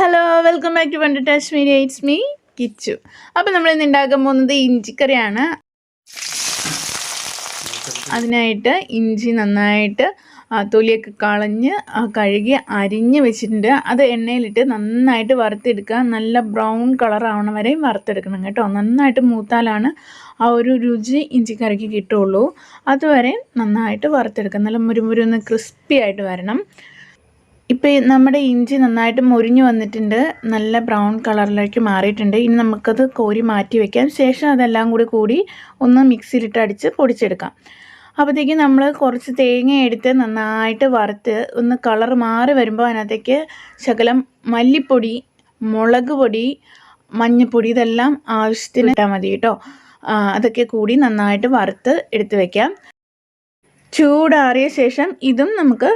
Hello welcome back to wonder touch media. It's me Kichu. അപ്പോൾ നമ്മൾ ഇന്ന് ഉണ്ടാക്കാൻ പോകുന്നത് ഇഞ്ചിക്കറിയാണ്. അതിനായിട്ട് ഇഞ്ചി നന്നായിട്ട് തൊലിയൊക്കെ കളഞ്ഞ് കഴുകി അരിഞ്ഞ് വെച്ചിട്ടുണ്ട്. അത് എണ്ണയിലിട്ട് നന്നായിട്ട് വറുത്തെടുക്കുക. നല്ല ബ്രൗൺ കളർ ആവണ വരെ വറുത്തെടുക്കണം കേട്ടോ. നന്നായിട്ട് മൂത്താലാണ് ആ ഒരു രുചി ഇഞ്ചിക്കറിക്ക് കിട്ടുള്ളൂ. അതുവരെ നന്നായിട്ട് വറുത്തെടുക്കുക. നല്ല മുരുമുരുന്ന് ക്രിസ്പി ആയിട്ട് വരണം. ഇപ്പോൾ നമ്മുടെ ഇഞ്ചി നന്നായിട്ട് മുരിഞ്ഞു വന്നിട്ടുണ്ട്. നല്ല ബ്രൗൺ കളറിലേക്ക് മാറിയിട്ടുണ്ട്. ഇനി നമുക്കത് കോരി മാറ്റി വയ്ക്കാം. ശേഷം അതെല്ലാം കൂടി ഒന്ന് മിക്സിയിലിട്ട് അടിച്ച് പൊടിച്ചെടുക്കാം. അപ്പോഴത്തേക്കും നമ്മൾ കുറച്ച് തേങ്ങ എടുത്ത് നന്നായിട്ട് വറുത്ത് ഒന്ന് കളർ മാറി വരുമ്പോൾ അതിനകത്തേക്ക് ശകലം മല്ലിപ്പൊടി, മുളക് പൊടി, മഞ്ഞൾപ്പൊടി ഇതെല്ലാം ആവശ്യത്തിന് ഇട്ടാൽ മതി കേട്ടോ. അതൊക്കെ കൂടി നന്നായിട്ട് വറുത്ത് എടുത്ത് വയ്ക്കാം. ചൂടാറിയ ശേഷം ഇതും നമുക്ക്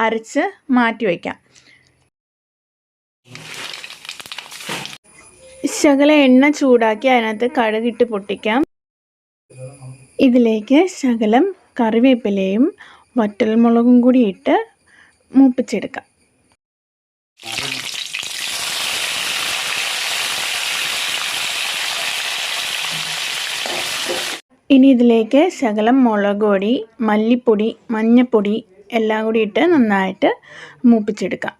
അരച്ച് മാറ്റി വയ്ക്കാം. ശകല എണ്ണ ചൂടാക്കി അതിനകത്ത് കടുകിട്ട് പൊട്ടിക്കാം. ഇതിലേക്ക് ശകലം കറിവേപ്പിലയും വറ്റൽമുളകും കൂടി ഇട്ട് മൂപ്പിച്ചെടുക്കാം. ഇനി ഇതിലേക്ക് ശകലം മുളക് പൊടി, മല്ലിപ്പൊടി, മഞ്ഞൾപ്പൊടി എല്ലാം കൂടി ഇട്ട് നന്നായിട്ട് മൂപ്പിച്ചെടുക്കാം.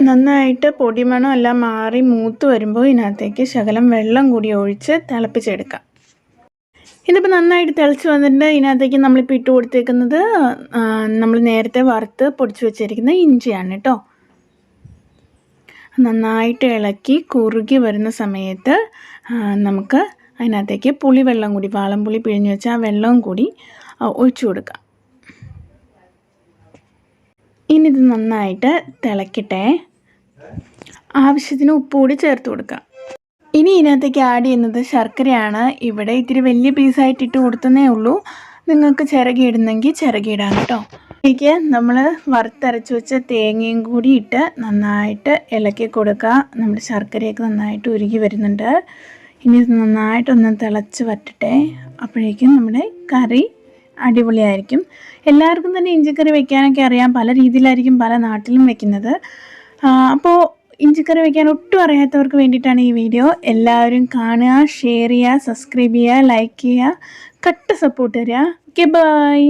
നന്നായിട്ട് പൊടിമണം എല്ലാം മാറി മൂത്ത് വരുമ്പോൾ ഇതിനകത്തേക്ക് ശകലം വെള്ളം കൂടി ഒഴിച്ച് തിളപ്പിച്ചെടുക്കാം. ഇതിപ്പോൾ നന്നായിട്ട് തിളച്ച് വന്നിട്ട് ഇതിനകത്തേക്ക് നമ്മളിപ്പോൾ ഇട്ട് കൊടുത്തേക്കുന്നത് നമ്മൾ നേരത്തെ വറുത്ത് പൊടിച്ച് വെച്ചിരിക്കുന്ന ഇഞ്ചിയാണ് കേട്ടോ. നന്നായിട്ട് ഇളക്കി കുറുകി വരുന്ന സമയത്ത് നമുക്ക് അതിനകത്തേക്ക് പുളിവെള്ളം കൂടി, വാളംപുളി പിഴിഞ്ഞ് വെച്ച് ആ വെള്ളവും കൂടി ഒഴിച്ചു കൊടുക്കാം. ഇനി ഇത് നന്നായിട്ട് തിളക്കട്ടെ. ആവശ്യത്തിന് ഉപ്പ് കൂടി ചേർത്ത് കൊടുക്കാം. ഇനി ഇതിനകത്തേക്ക് ആഡ് ചെയ്യുന്നത് ശർക്കരയാണ്. ഇവിടെ ഇത്തിരി വലിയ പീസായിട്ട് ഇട്ട് കൊടുത്തതേ ഉള്ളൂ. നിങ്ങൾക്ക് ചിരകിയിടുന്നെങ്കിൽ ചിരകിയിടാം കേട്ടോ. ഇതിലേക്ക് നമ്മൾ വറുത്തരച്ച് വെച്ച തേങ്ങയും കൂടി ഇട്ട് നന്നായിട്ട് ഇളക്കി കൊടുക്കുക. നമ്മുടെ ശർക്കരയൊക്കെ നന്നായിട്ട് ഉരുകി വരുന്നുണ്ട്. ഇനി ഇത് നന്നായിട്ടൊന്ന് തിളച്ച് വറ്റട്ടെ. അപ്പോഴേക്കും നമ്മുടെ കറി അടിപൊളിയായിരിക്കും. എല്ലാവർക്കും തന്നെ ഇഞ്ചിക്കറി വെക്കാനൊക്കെ അറിയാം. പല രീതിയിലായിരിക്കും പല നാട്ടിലും വെക്കുന്നത്. അപ്പോൾ ഇഞ്ചിക്കറി വെക്കാൻ ഒട്ടും അറിയാത്തവർക്ക് വേണ്ടിയിട്ടാണ് ഈ വീഡിയോ. എല്ലാവരും കാണുക, ഷെയർ ചെയ്യുക, സബ്സ്ക്രൈബ് ചെയ്യുക, ലൈക്ക് ചെയ്യുക, കട്ട സപ്പോർട്ട് തരിക. Okay, by.